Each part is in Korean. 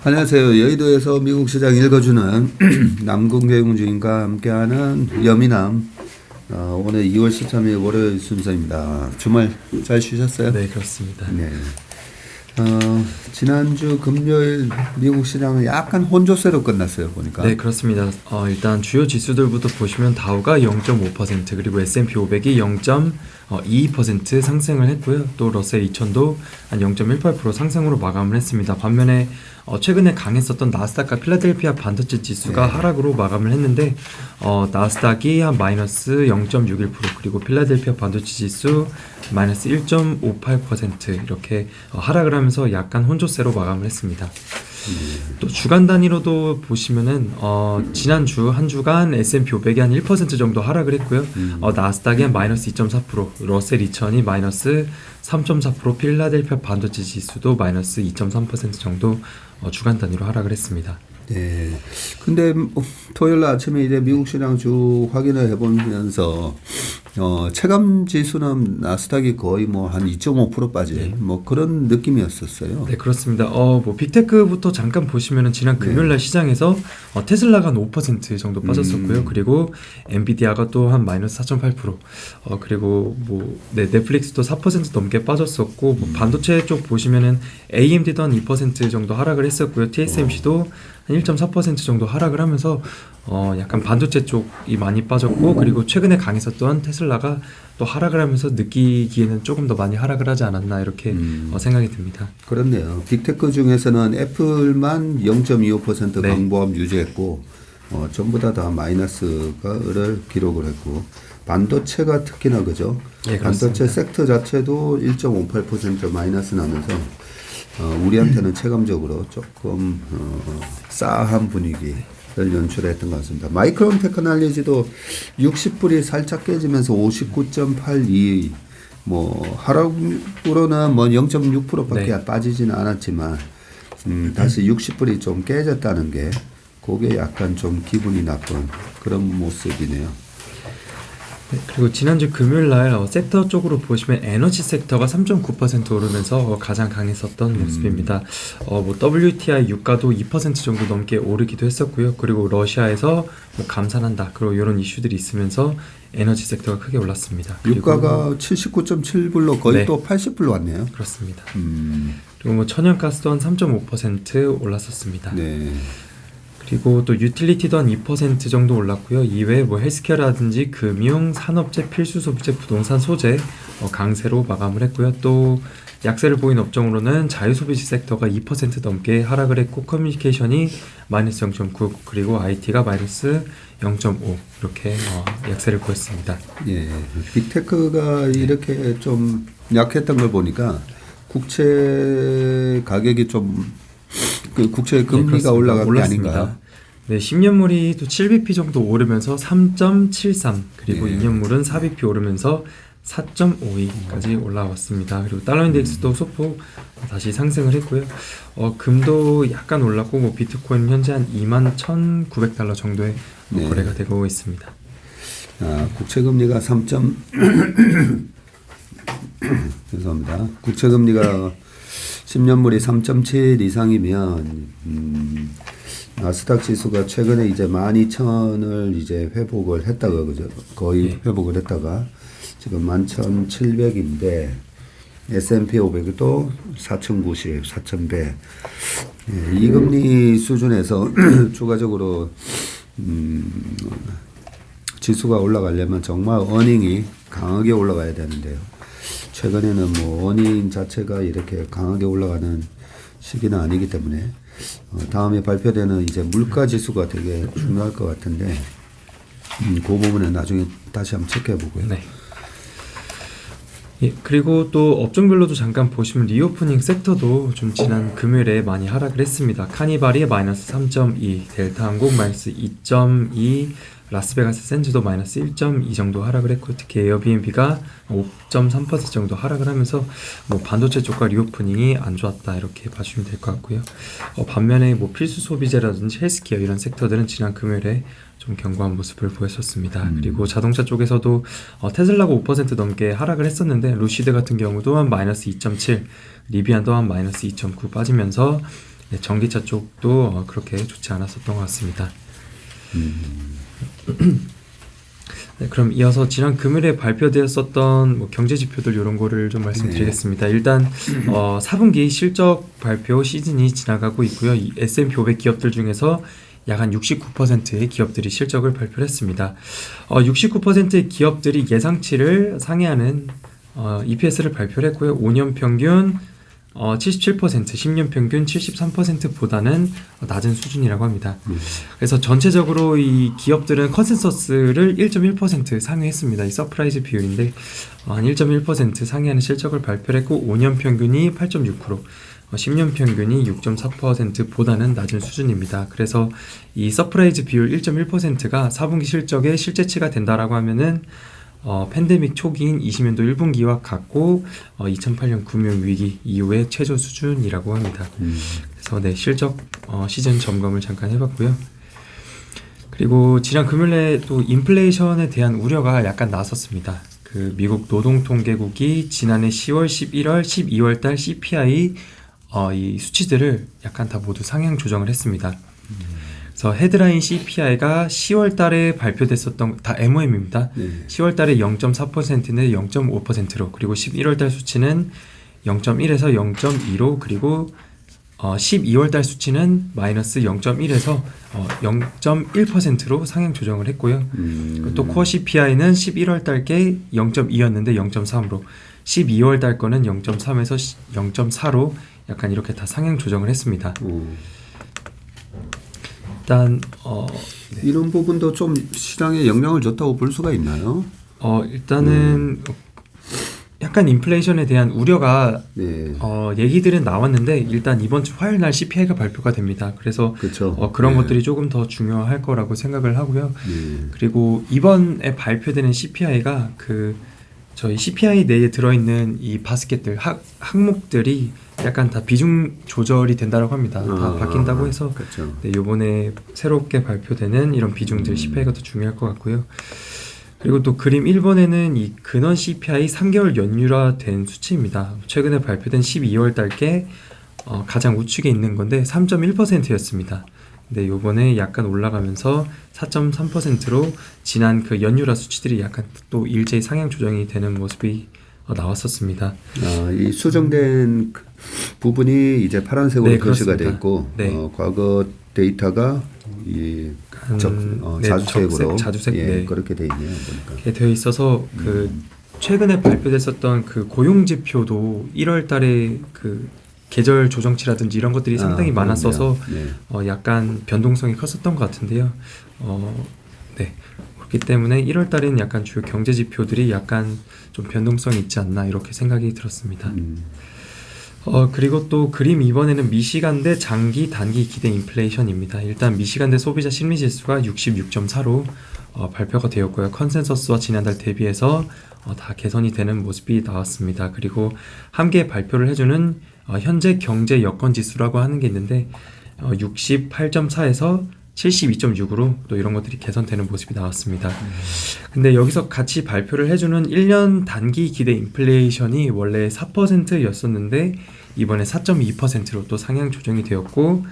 안녕하세요. 여의도에서 미국 시장 읽어주는 남궁재웅주인과 함께하는 여미남. 오늘 2월 13일 월요일 순서입니다. 주말 잘 쉬셨어요? 네, 그렇습니다. 네. 지난주 금요일 미국 시장은 약간 혼조세로 끝났어요, 보니까. 네, 그렇습니다. 일단 주요 지수들부터 보시면 다우가 0.5% 그리고 S&P 500이 0.22% 상승을 했고요. 또 러셀 2000도 한 0.18% 상승으로 마감을 했습니다. 반면에 최근에 강했었던 나스닥과 필라델피아 반도체 지수가 하락으로 마감을 했는데 나스닥이 한 마이너스 0.61% 그리고 필라델피아 반도체 지수 마이너스 1.58% 이렇게 하락을 하면서 약간 혼조세로 마감을 했습니다. 또 주간 단위로도 보시면은 지난주 한 주간 S&P 500이 한 1% 정도 하락을 했고요. 나스닥이 한 마이너스 2.4%, 러셀 2000이 마이너스 3.4%, 필라델피아 반도체 지수도 마이너스 2.3% 정도 주간 단위로 하락을 했습니다. 네. 근데 토요일 아침에 이제 미국 시장 쭉 확인을 해보면서 체감 지수는 나스닥이 거의 뭐 한 2.5% 빠진 뭐 그런 느낌이었었어요. 네, 그렇습니다. 뭐 빅테크부터 잠깐 보시면은 지난 금요일날 시장에서 테슬라가 한 5% 정도 빠졌었고요. 그리고 엔비디아가 또 한 마이너스 4.8%, 그리고 넷플릭스도 4% 넘게 빠졌었고, 반도체 쪽 보시면은 AMD도 한 2% 정도 하락을 했었고요. TSMC도 한 1.4% 정도 하락을 하면서 약간 반도체 쪽이 많이 빠졌고, 그리고 최근에 강했었던 테슬라가 또 하락을 하면서 느끼기에는 조금 더 많이 하락을 하지 않았나 이렇게 생각이 듭니다. 그렇네요. 빅테크 중에서는 애플만 0.25% 네. 강보합 유지했고 전부 다 마이너스를 기록을 했고 반도체가 특히나 그죠? 예, 반도체 그렇습니다. 섹터 자체도 1.58% 마이너스 나면서 우리한테는 체감적으로 조금 싸한 분위기를 연출했던 것 같습니다. 마이크론 테크놀로지도 60불이 살짝 깨지면서 59.82 뭐 하락으로는 뭐 0.6%밖에 네. 빠지지는 않았지만 다시 60불이 좀 깨졌다는 게 그게 약간 좀 기분이 나쁜 그런 모습이네요. 네, 그리고 지난주 금요일날 섹터 쪽으로 보시면 에너지 섹터가 3.9% 오르면서 가장 강했었던 모습입니다. 뭐 WTI 유가도 2% 정도 넘게 오르기도 했었고요. 그리고 러시아에서 뭐 감산한다 그리고 이런 이슈들이 있으면서 에너지 섹터가 크게 올랐습니다. 유가가 79.7불로 거의 네. 또 80불로 왔네요. 그렇습니다. 그리고 뭐 천연가스도 한 3.5% 올랐었습니다. 네. 그리고 또 유틸리티도 한 2% 정도 올랐고요. 이외에 뭐 헬스케어라든지 금융, 산업재, 필수 소비재, 부동산 소재 강세로 마감을 했고요. 또 약세를 보인 업종으로는 자유소비재 섹터가 2% 넘게 하락을 했고 커뮤니케이션이 마이너스 0.9 그리고 IT가 마이너스 0.5 이렇게 약세를 보였습니다. 예. 빅테크가 이렇게 좀 약했던 걸 보니까 국채 가격이 좀 그 국채 금리가 올라간 게 아닌가. 네, 10년물이 또 7bp 정도 오르면서 3.73 그리고 2년물은 4bp 오르면서 4.52까지 올라왔습니다. 그리고 달러 인덱스도 소폭 다시 상승을 했고요. 금도 약간 올랐고 뭐 비트코인 현재 한 21,900달러 정도의 거래가 되고 있습니다. 국채 금리가 죄송합니다. 국채 금리가 10년물이 3.7 이상이면 나스닥 지수가 최근에 이제 12,000을 이제 회복을 했다가 그죠? 거의 회복을 했다가 지금 11,700인데 S&P 500도 4,090, 4,100. 이 금리 수준에서 추가적으로 지수가 올라가려면 정말 어닝이 강하게 올라가야 되는데요. 최근에는 뭐 어닝 자체가 이렇게 강하게 올라가는 시기는 아니기 때문에 다음에 발표되는 이제 물가 지수가 되게 중요할 것 같은데 그 부분은 나중에 다시 한번 체크해 보고요. 네. 예, 그리고 또 업종별로도 잠깐 보시면 리오프닝 섹터도 좀 지난 금요일에 많이 하락을 했습니다. 카니발이 마이너스 3.2, 델타항공 마이너스 2.2, 라스베가스 샌즈도 마이너스 1.2 정도 하락을 했고 특히 에어비앤비가 5.3% 정도 하락을 하면서 뭐 반도체 쪽과 리오프닝이 안 좋았다 이렇게 봐주시면 될 것 같고요. 반면에 뭐 필수 소비재라든지 헬스케어 이런 섹터들은 지난 금요일에 좀 견고한 모습을 보였었습니다. 그리고 자동차 쪽에서도 테슬라가 5% 넘게 하락을 했었는데 루시드 같은 경우도 한 마이너스 2.7, 리비안 또한 마이너스 2.9 빠지면서 네, 전기차 쪽도 그렇게 좋지 않았었던 것 같습니다. 네, 그럼 이어서 지난 금요일에 발표되었었던 뭐 경제 지표들 이런 거를 좀 말씀드리겠습니다. 일단 4분기 실적 발표 시즌이 지나가고 있고요. 이 S&P 500 기업들 중에서 약 한 69%의 기업들이 실적을 발표를 했습니다. 69%의 기업들이 예상치를 상회하는 EPS를 발표를 했고요. 5년 평균 77%, 10년 평균 73%보다는 낮은 수준이라고 합니다. 그래서 전체적으로 이 기업들은 컨센서스를 1.1% 상회했습니다. 이 서프라이즈 비율인데 한 1.1% 상회하는 실적을 발표를 했고 5년 평균이 8.6%, 10년 평균이 6.4%보다는 낮은 수준입니다. 그래서 이 서프라이즈 비율 1.1%가 4분기 실적의 실제치가 된다라고 하면은 팬데믹 초기인 20년도 1분기와 같고 2008년 금융위기 이후의 최저 수준이라고 합니다. 그래서 네, 실적 시즌 점검을 잠깐 해봤고요. 그리고 지난 금요일에 또 인플레이션에 대한 우려가 약간 나섰습니다. 그 미국 노동통계국이 지난해 10월, 11월, 12월 달 CPI 이 수치들을 약간 다 모두 상향 조정을 했습니다. 그래서 헤드라인 CPI가 10월 달에 발표됐었던 다 MOM입니다. 10월 달에 0.4%인데 0.5%로, 그리고 11월 달 수치는 0.1에서 0.2로, 그리고 12월 달 수치는 마이너스 0.1에서 0.1%로 상향 조정을 했고요. 또 코어 CPI는 11월 달께 0.2였는데 0.3으로, 12월 달 거는 0.3에서 0.4로 약간 이렇게 다 상향 조정을 했습니다. 일단 네. 이런 부분도 좀 시장에 영향을 줬다고 볼 수가 있나요? 일단은 약간 인플레이션에 대한 우려가 네. 얘기들은 나왔는데 일단 이번 주 화요일 날 CPI가 발표가 됩니다. 그래서 그렇죠. 그런 네. 것들이 조금 더 중요할 거라고 생각을 하고요. 그리고 이번에 발표되는 CPI가 저희 CPI 내에 들어있는 이 바스켓들 항목들이 약간 다 비중 조절이 된다고 합니다. 다 바뀐다고 해서 그렇죠. 네, 이번에 새롭게 발표되는 이런 비중들 CPI가 더 중요할 것 같고요. 그리고 또 그림 1번에는 이 근원 CPI 3개월 연율화된 수치입니다. 최근에 발표된 12월 달께 가장 우측에 있는 건데 3.1%였습니다. 근데 요번에 약간 올라가면서 4.3%로 지난 그 연율화 수치들이 약간 또 일제히 상향 조정이 되는 모습이 나왔었습니다. 이 수정된 부분이 이제 파란색으로 네, 표시가 그렇습니다. 돼 있고 네. 과거 데이터가 자주색으로 자주색, 예, 네. 그렇게 돼 있네요. 보니까. 이렇게 되어 있어서 최근에 발표됐었던 그 고용 지표도 1월 달에 계절 조정치라든지 이런 것들이 상당히 많았어서 네. 약간 변동성이 컸었던 것 같은데요. 네. 그렇기 때문에 1월 달에는 약간 주요 경제 지표들이 약간 좀 변동성이 있지 않나 이렇게 생각이 들었습니다. 그리고 또 그림 2번에는 미시간대 장기 단기 기대 인플레이션입니다. 일단 미시간대 소비자 심리지수가 66.4로 발표가 되었고요. 컨센서스와 지난달 대비해서 다 개선이 되는 모습이 나왔습니다. 그리고 함께 발표를 해주는 현재 경제 여건 지수라고 하는 게 있는데 68.4에서 72.6으로 또 이런 것들이 개선되는 모습이 나왔습니다. 근데 여기서 같이 발표를 해주는 1년 단기 기대 인플레이션이 원래 4%였었는데 이번에 4.2%로 또 상향 조정이 되었고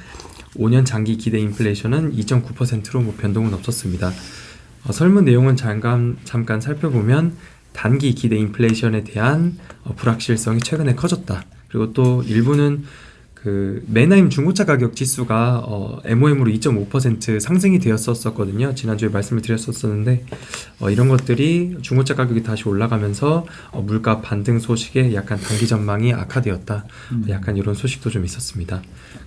5년 장기 기대 인플레이션은 2.9%로 뭐 변동은 없었습니다. 설문 내용은 잠깐 살펴보면 단기 기대 인플레이션에 대한 불확실성이 최근에 커졌다. 그리고 또 일부는 메나임 중고차 가격 지수가 MOM으로 2.5% 상승이 되었었거든요. 지난주에 말씀을 드렸었는데 이런 것들이 중고차 가격이 다시 올라가면서 물가 반등 소식에 약간 단기 전망이 악화되었다. 약간 이런 소식도 좀 있었습니다.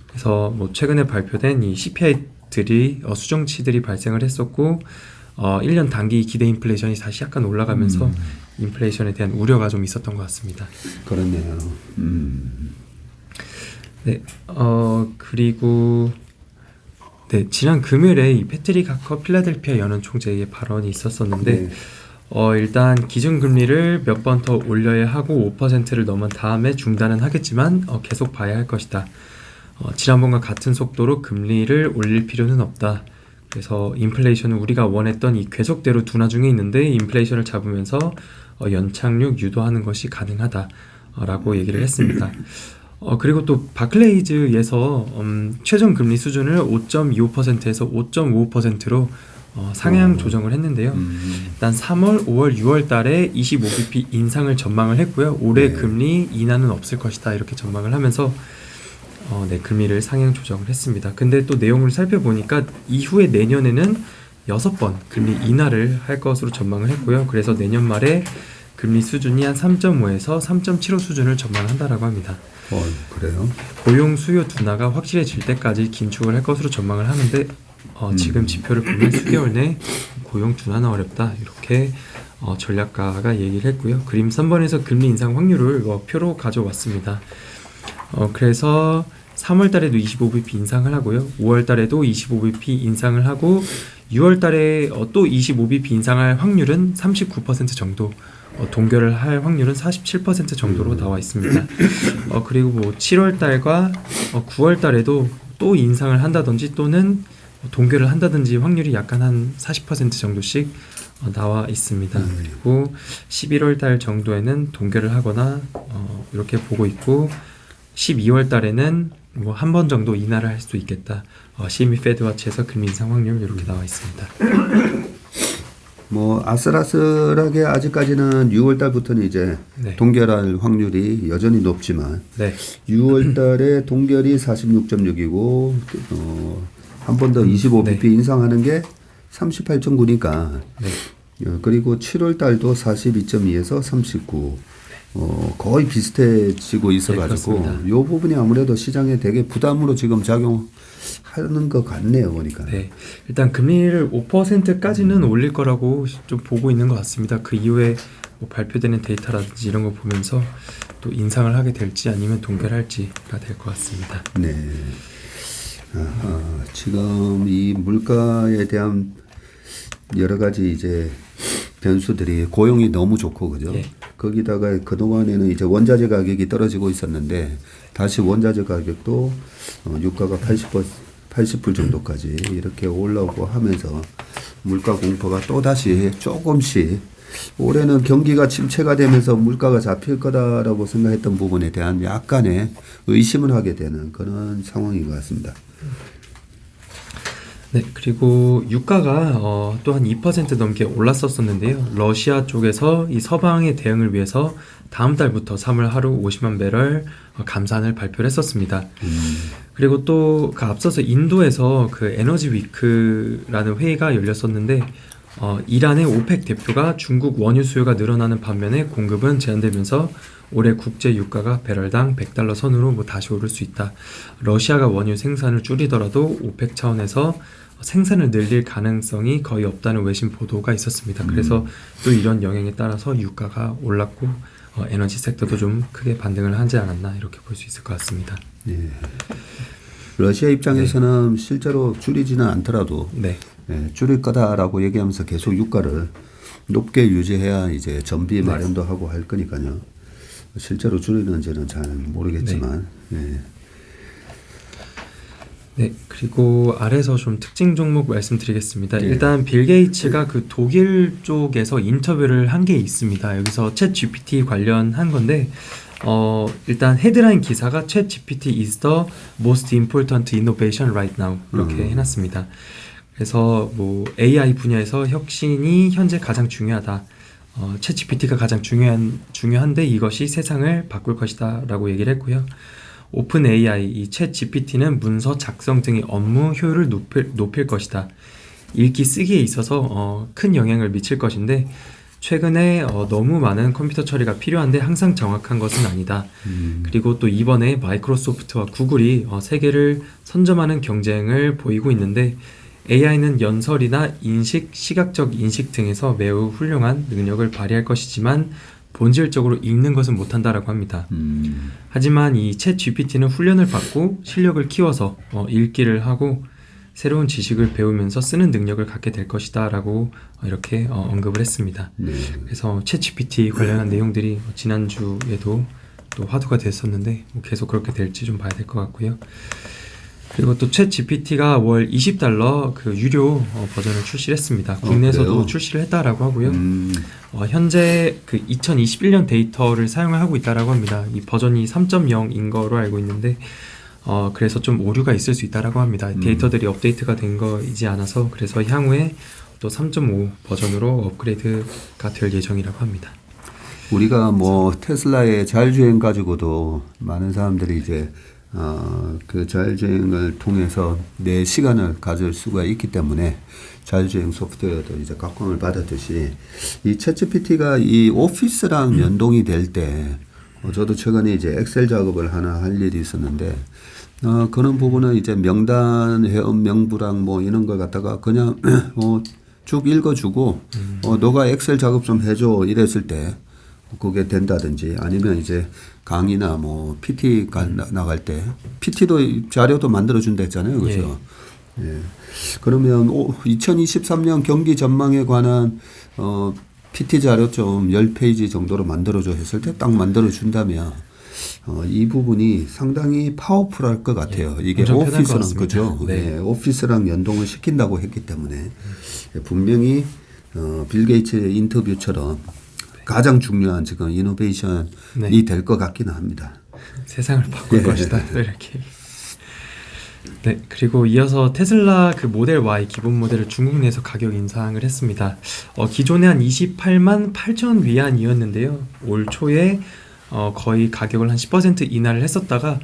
그래서 뭐 최근에 발표된 이 CPI들이 수정치들이 발생을 했었고 1년 단기 기대 인플레이션이 다시 약간 올라가면서 인플레이션에 대한 우려가 좀 있었던 것 같습니다. 그렇네요. 네, 그리고 네, 지난 금요일에 이 패트릭 하커 필라델피아 연은 총재의 발언이 있었었는데 일단 기준금리를 몇 번 더 올려야 하고 5%를 넘은 다음에 중단은 하겠지만 계속 봐야 할 것이다. 지난번과 같은 속도로 금리를 올릴 필요는 없다. 그래서 인플레이션은 우리가 원했던 이 궤속대로 둔화 중에 있는데 인플레이션을 잡으면서 연착륙 유도하는 것이 가능하다라고 얘기를 했습니다. 그리고 또 바클레이즈에서 최종 금리 수준을 5.25%에서 5.55%로 상향 조정을 했는데요. 일단 3월, 5월, 6월 달에 25bp 인상을 전망을 했고요. 올해 네. 금리 인하는 없을 것이다 이렇게 전망을 하면서 네, 금리를 상향 조정을 했습니다. 근데 또 내용을 살펴보니까 이후에 내년에는 6번 금리 인하를 할 것으로 전망을 했고요. 그래서 내년 말에 금리 수준이 한 3.5에서 3.75 수준을 전망한다라고 합니다. 그래요? 고용 수요 둔화가 확실해질 때까지 긴축을 할 것으로 전망을 하는데 지금 지표를 보면 수개월 내 고용 둔화는 어렵다 이렇게 전략가가 얘기를 했고요. 그림 3번에서 금리 인상 확률을 표로 가져왔습니다. 그래서 3월 달에도 25bp 인상을 하고요. 5월 달에도 25bp 인상을 하고 6월 달에 또 25bp 인상할 확률은 39% 정도, 동결을 할 확률은 47% 정도로 나와 있습니다. 그리고 뭐 7월 달과 9월 달에도 또 인상을 한다든지 또는 동결을 한다든지 확률이 약간 한 40% 정도씩 나와 있습니다. 그리고 11월 달 정도에는 동결을 하거나 이렇게 보고 있고 12월 달에는 뭐 한 번 정도 인하를 할 수도 있겠다. CME 페드와치에서 금리 인상 확률 이렇게 나와 있습니다. 뭐 아슬아슬하게 아직까지는 6월 달부터는 이제 네. 동결할 확률이 여전히 높지만 네. 6월 달에 동결이 46.6이고 한 번 더 25bp 네. 인상하는 게 38.9니까 네. 그리고 7월 달도 42.2에서 39 거의 비슷해지고 있어가지고 네, 이 부분이 아무래도 시장에 되게 부담으로 지금 작용하는 것 같네요 보니까. 네. 일단 금리를 5%까지는 올릴 거라고 좀 보고 있는 것 같습니다. 그 이후에 뭐 발표되는 데이터라든지 이런 거 보면서 또 인상을 하게 될지 아니면 동결할지가 될 것 같습니다. 네. 지금 이 물가에 대한 여러 가지 이제 변수들이 고용이 너무 좋고 그죠? 예. 거기다가 그동안에는 이제 원자재 가격이 떨어지고 있었는데 다시 원자재 가격도 유가가 80불 정도까지 이렇게 올라오고 하면서 물가 공포가 또 다시 조금씩 올해는 경기가 침체가 되면서 물가가 잡힐 거다라고 생각했던 부분에 대한 약간의 의심을 하게 되는 그런 상황인 것 같습니다. 네, 그리고 유가가 또 한 2% 넘게 올랐었는데요. 러시아 쪽에서 이 서방의 대응을 위해서 다음 달부터 3월 하루 50만 배럴 감산을 발표를 했었습니다. 그리고 또 그 앞서서 인도에서 그 에너지 위크라는 회의가 열렸었는데 이란의 오펙 대표가 중국 원유 수요가 늘어나는 반면에 공급은 제한되면서 올해 국제 유가가 배럴당 $100 선으로 뭐 다시 오를 수 있다. 러시아가 원유 생산을 줄이더라도 오펙 차원에서 생산을 늘릴 가능성이 거의 없다는 외신 보도가 있었습니다. 그래서 또 이런 영향에 따라서 유가가 올랐고 에너지 섹터도 좀 크게 반등을 하지 않았나 이렇게 볼 수 있을 것 같습니다. 네. 러시아 입장에서는 실제로 줄이지는 않더라도 네. 줄일 거다라고 얘기하면서 계속 유가를 높게 유지해야 이제 전비 마련도 하고 할 거니까요. 실제로 줄이는지는 잘 모르겠지만. 네, 그리고 아래서 좀 특징 종목 말씀드리겠습니다. 일단 빌 게이츠가 그 독일 쪽에서 인터뷰를 한 게 있습니다. 여기서 챗 GPT 관련한 건데 일단 헤드라인 기사가 챗 GPT is the most important innovation right now 이렇게 해놨습니다. 그래서 뭐 AI 분야에서 혁신이 현재 가장 중요하다. 챗 GPT가 가장 중요한데 이것이 세상을 바꿀 것이다라고 얘기를 했고요. 오픈 AI, 이 챗 GPT는 문서 작성 등의 업무 효율을 높일 것이다. 읽기 쓰기에 있어서 큰 영향을 미칠 것인데 최근에 너무 많은 컴퓨터 처리가 필요한데 항상 정확한 것은 아니다. 그리고 또 이번에 마이크로소프트와 구글이 세계를 선점하는 경쟁을 보이고 있는데 AI는 연설이나 인식, 시각적 인식 등에서 매우 훌륭한 능력을 발휘할 것이지만 본질적으로 읽는 것은 못한다라고 합니다. 하지만 이 챗 GPT는 훈련을 받고 실력을 키워서 읽기를 하고 새로운 지식을 배우면서 쓰는 능력을 갖게 될 것이다라고 이렇게 언급을 했습니다. 그래서 챗 GPT 관련한 내용들이 지난주에도 또 화두가 됐었는데 계속 그렇게 될지 좀 봐야 될 것 같고요. 그리고 또 챗 GPT가 월 $20 그 유료 버전을 출시를 했습니다. 국내에서도 그래요? 출시를 했다라고 하고요. 현재 그 2021년 데이터를 사용을 하고 있다라고 합니다. 이 버전이 3.0인 거로 알고 있는데 그래서 좀 오류가 있을 수 있다라고 합니다. 데이터들이 업데이트가 된 거이지 않아서 그래서 향후에 또 3.5 버전으로 업그레이드가 될 예정이라고 합니다. 우리가 뭐 테슬라의 자율주행 가지고도 많은 사람들이 이제 그 자율주행을 통해서 내 시간을 가질 수가 있기 때문에 자율주행 소프트웨어도 이제 각광을 받았듯이 이 챗GPT가 이 오피스랑 연동이 될 때 저도 최근에 이제 엑셀 작업을 하나 할 일이 있었는데 그런 부분은 이제 명단 회원 명부랑 뭐 이런 걸 갖다가 그냥 쭉 읽어주고 너가 엑셀 작업 좀 해줘 이랬을 때 그게 된다든지 아니면 이제 강의나 뭐 PT 나갈 때 PT도 자료도 만들어 준다 했잖아요. 그죠? 예. 그러면 2023년 경기 전망에 관한 PT 자료 좀 10페이지 정도로 만들어 줘 했을 때 딱 만들어 준다면 이 부분이 상당히 파워풀할 것 같아요. 이게 오피스랑 그죠? 네. 네, 오피스랑 연동을 시킨다고 했기 때문에 분명히 빌 게이츠의 인터뷰처럼 가장 중요한 지금 이노베이션이 될 것 같기는 합니다. 세상을 바꿀 것이다. 이렇게. 네, 그리고 이어서 테슬라 그 모델 Y 기본 모델을 중국 내에서 가격 인상을 했습니다. 기존에 한 28만 8천 위안이었는데요. 올 초에 거의 가격을 한 10% 인하를 했었다가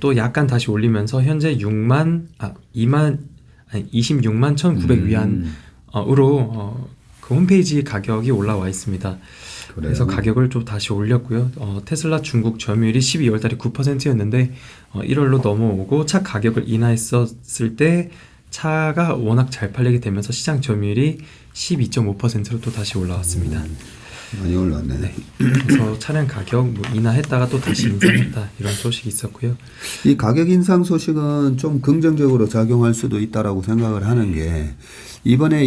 또 약간 다시 올리면서 현재 26만 1,900 위안으로 그 홈페이지 가격이 올라와 있습니다. 그래서 가격을 좀 다시 올렸고요. 테슬라 중국 점유율이 12월 달에 9%였는데 1월로 넘어오고 차 가격을 인하했었을 때 차가 워낙 잘 팔리게 되면서 시장 점유율이 12.5%로 또 다시 올라왔습니다. 많이 올랐네. 네. 그래서 차량 가격 뭐 인하했다가 또 다시 인상했다 이런 소식이 있었고요. 이 가격 인상 소식은 좀 긍정적으로 작용할 수도 있다라고 생각을 하는 게 이번에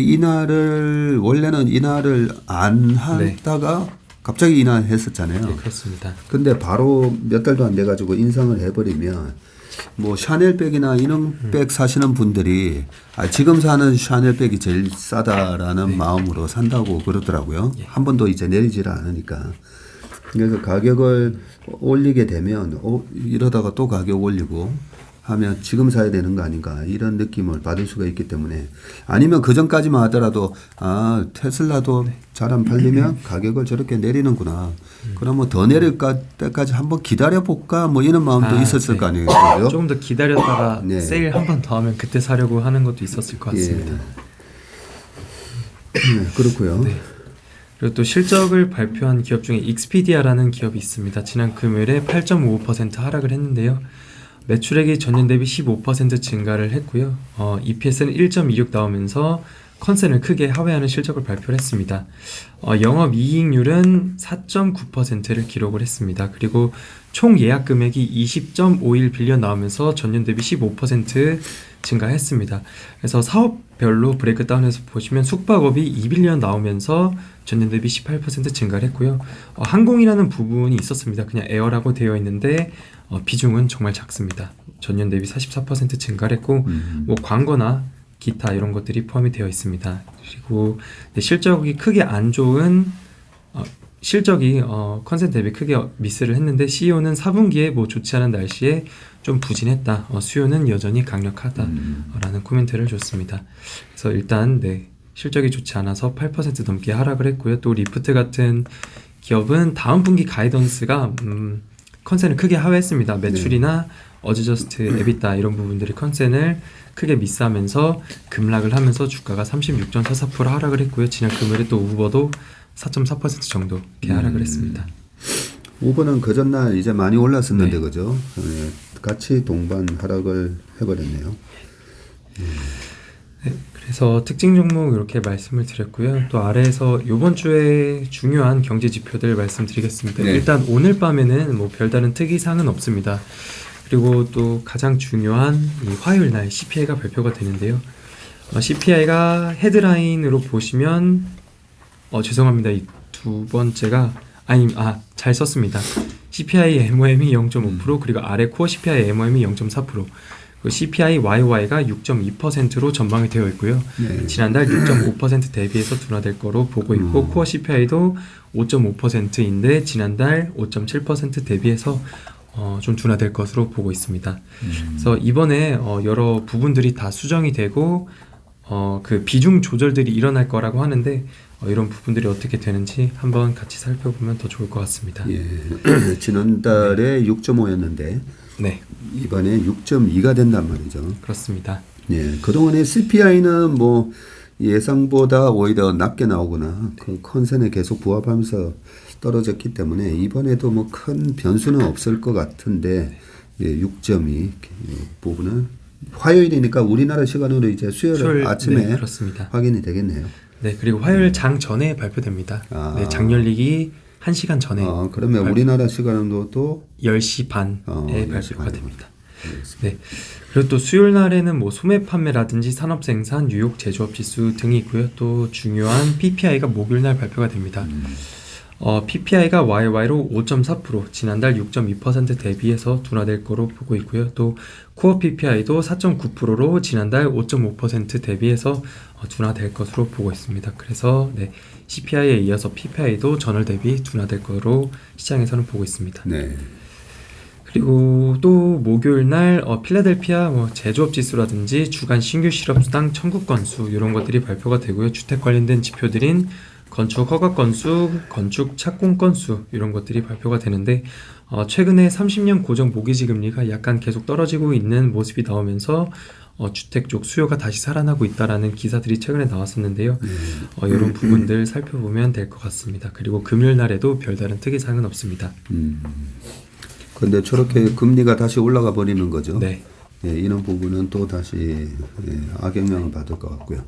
원래는 인하를 안 하다가 갑자기 인하했었잖아요. 네, 그렇습니다. 근데 바로 몇 달도 안 돼가지고 인상을 해버리면 뭐 샤넬백이나 이런 백 사시는 분들이 지금 사는 샤넬백이 제일 싸다라는 마음으로 산다고 그러더라고요. 한 번도 이제 내리지를 않으니까. 그래서 가격을 올리게 되면 이러다가 또 가격 올리고 하면 지금 사야 되는 거 아닌가 이런 느낌을 받을 수가 있기 때문에 아니면 그 전까지만 하더라도 테슬라도 잘 안 팔리면 가격을 저렇게 내리는구나. 그러면 더 내릴 때까지 한번 기다려 볼까 뭐 이런 마음도 있었을 거 아니에요. 조금 더 기다렸다가 세일 한 번 더 하면 그때 사려고 하는 것도 있었을 것 같습니다. 그렇고요. 네. 그리고 또 실적을 발표한 기업 중에 익스피디아라는 기업이 있습니다. 지난 금요일에 8.55% 하락을 했는데요. 매출액이 전년 대비 15% 증가를 했고요. EPS는 1.26 나오면서 컨센을 크게 하회하는 실적을 발표를 했습니다. 영업이익률은 4.9%를 기록을 했습니다. 그리고 총 예약 금액이 20.51 빌리언 나오면서 전년 대비 15% 증가했습니다. 그래서 사업별로 브레이크다운해서 보시면 숙박업이 2빌리언 나오면서 전년 대비 18% 증가를 했고요. 항공이라는 부분이 있었습니다. 그냥 에어라고 되어 있는데 비중은 정말 작습니다. 전년 대비 44% 증가를 했고 뭐 광고나 기타 이런 것들이 포함이 되어 있습니다. 그리고 실적이 크게 안 좋은 실적이 컨센 대비 크게 미스를 했는데 CEO는 4분기에 뭐 좋지 않은 날씨에 좀 부진했다. 수요는 여전히 강력하다라는 코멘트를 줬습니다. 그래서 일단 실적이 좋지 않아서 8% 넘게 하락을 했고요. 또 리프트 같은 기업은 다음 분기 가이던스가 컨센을 크게 하회했습니다. 매출이나 어드저스트 에비타 이런 부분들이 컨센을 크게 미스하면서 급락을 하면서 주가가 36.44% 하락을 했고요. 지난 금요일에 또 우버도 4.4% 정도 이렇게 하락을 했습니다. 우버는 그 전날 이제 많이 올랐었는데 그죠? 같이 동반 하락을 해버렸네요. 네, 그래서 특징 종목 이렇게 말씀을 드렸고요. 또 아래에서 이번 주에 중요한 경제 지표들 말씀드리겠습니다. 일단 오늘 밤에는 뭐 별다른 특이사항은 없습니다. 그리고 또 가장 중요한 이 화요일 날 CPI가 발표가 되는데요. CPI가 헤드라인으로 보시면 죄송합니다. 이 두 번째가 잘 썼습니다. CPI MOM이 0.5% 그리고 아래 코어 CPI MOM이 0.4%. 그 CPI YY가 6.2%로 전망이 되어 있고요. 네. 지난달 6.5% 대비해서 둔화될 거로 보고 있고 코어 CPI도 5.5%인데 지난달 5.7% 대비해서 좀 둔화될 것으로 보고 있습니다. 그래서 이번에 여러 부분들이 다 수정이 되고 그 비중 조절들이 일어날 거라고 하는데 이런 부분들이 어떻게 되는지 한번 같이 살펴보면 더 좋을 것 같습니다. 예. 지난달에 6.5였는데 네, 이번에 6.2가 된단 말이죠. 그렇습니다. 예. 그동안에 CPI는 뭐 예상보다 오히려 낮게 나오거나 그 컨센에 계속 부합하면서 떨어졌기 때문에 이번에도 뭐 큰 변수는 없을 것 같은데 예, 6.2 부분은 화요일이니까 우리나라 시간으로 이제 수요일 아침에 네, 그렇습니다. 확인이 되겠네요. 네, 그리고 화요일 장 전에 발표됩니다. 네, 장 열리기 1시간 전에 그러면 우리나라 시간으로 또 10시 반에 10시 발표가 반에. 됩니다. 네. 그리고 또 수요일 날에는 뭐 소매 판매라든지 산업 생산, 뉴욕 제조업 지수 등이 있고요. 또 중요한 PPI가 목요일 날 발표가 됩니다. PPI가 YY로 5.4%, 지난달 6.2% 대비해서 둔화될 거로 보고 있고요. 또 코어 PPI도 4.9%로 지난달 5.5% 대비해서 둔화될 것으로 보고 있습니다. 그래서 네, CPI에 이어서 PPI도 전월 대비 둔화될 거로 시장에서는 보고 있습니다. 네. 그리고 또 목요일 날 필라델피아 뭐 제조업 지수라든지 주간 신규 실업수당 청구 건수 이런 것들이 발표가 되고요. 주택 관련된 지표들인 건축 허가 건수, 건축 착공 건수 이런 것들이 발표가 되는데 최근에 30년 고정 모기지 금리가 약간 계속 떨어지고 있는 모습이 나오면서 주택 쪽 수요가 다시 살아나고 있다라는 기사들이 최근에 나왔었는데요. 이런 부분들 살펴보면 될 것 같습니다. 그리고 금요일 날에도 별다른 특이사항은 없습니다. 근데 저렇게 금리가 다시 올라가 버리는 거죠. 네. 예, 이런 부분은 또 다시 악영향을 받을 것 같고요.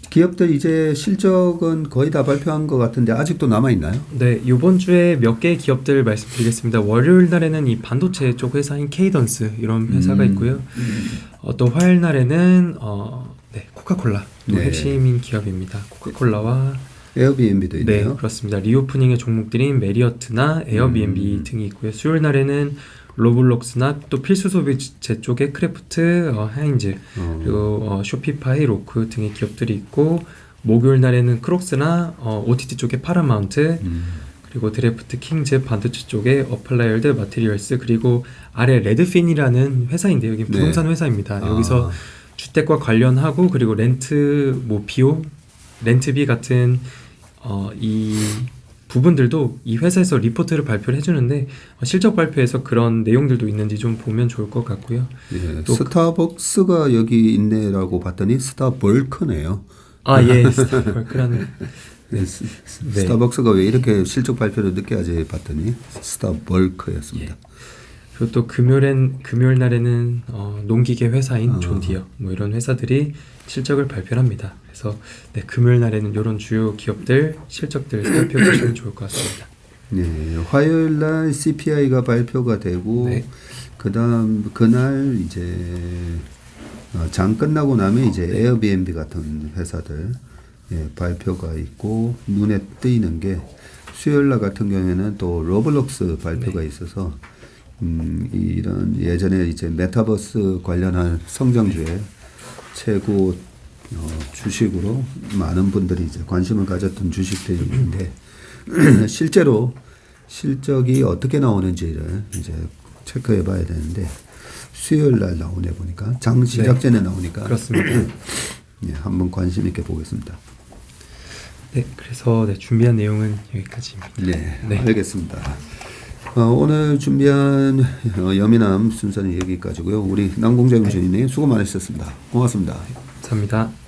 기업들 이제 실적은 거의 다 발표한 것 같은데 아직도 남아 있나요? 네, 이번 주에 몇 개의 기업들 말씀드리겠습니다. 월요일 날에는 이 반도체 쪽 회사인 케이던스 이런 회사가 있고요. 또 화요일 날에는 네, 코카콜라 또 네. 핵심인 기업입니다. 코카콜라와 에어비앤비도 네, 있네요. 그렇습니다. 리오프닝의 종목들인 메리어트나 에어비앤비 등이 있고요. 수요일 날에는 로블록스나 또 필수 소비재 쪽의 크래프트, 하인즈 그리고 쇼피파이, 로크 등의 기업들이 있고 목요일 날에는 크록스나 OTT 쪽의 파라마운트 그리고 드래프트 킹즈 반도체 쪽의 어플라이얼드 마테리얼스 그리고 아래 레드핀이라는 회사인데요. 여기 부동산 회사입니다. 여기서 주택과 관련하고 그리고 렌트 뭐 비용, 렌트비 같은 이 부분들도 이 회사에서 리포트를 발표를 해주는데 실적 발표에서 그런 내용들도 있는지 좀 보면 좋을 것 같고요. 예, 또 스타벅스가 여기 있네라고 봤더니 스타벌크네요. 예, 스타벅스라는 네. 스타벅스가 왜 이렇게 실적 발표를 늦게 하지 봤더니 스타벌크였습니다. 그리고 또 금요일 날에는 농기계 회사인 존디어 뭐 이런 회사들이 실적을 발표합니다. 그래서 네, 금요일 날에는 이런 주요 기업들 실적들 살펴보시면 좋을 것 같습니다. 네, 화요일 날 CPI가 발표가 되고 네. 그다음 그날 이제 장 끝나고 나면 이제 에어비앤비 같은 회사들 발표가 있고 눈에 띄는 게 수요일 날 같은 경우에는 또 로블록스 발표가 있어서 이런 예전에 이제 메타버스 관련한 성장주의 최고 주식으로 많은 분들이 이제 관심을 가졌던 주식들이 있는데 실제로 실적이 어떻게 나오는지를 이제 체크해 봐야 되는데 수요일 날 나오네 보니까 장 시작 전에 나오니까 그렇습니다. 네, 한번 관심 있게 보겠습니다. 네, 그래서 준비한 내용은 여기까지입니다. 네. 알겠습니다. 오늘 준비한 여미남 순서는 여기까지고요. 우리 남공재훈 주인님 수고 많으셨습니다. 고맙습니다. 감사합니다.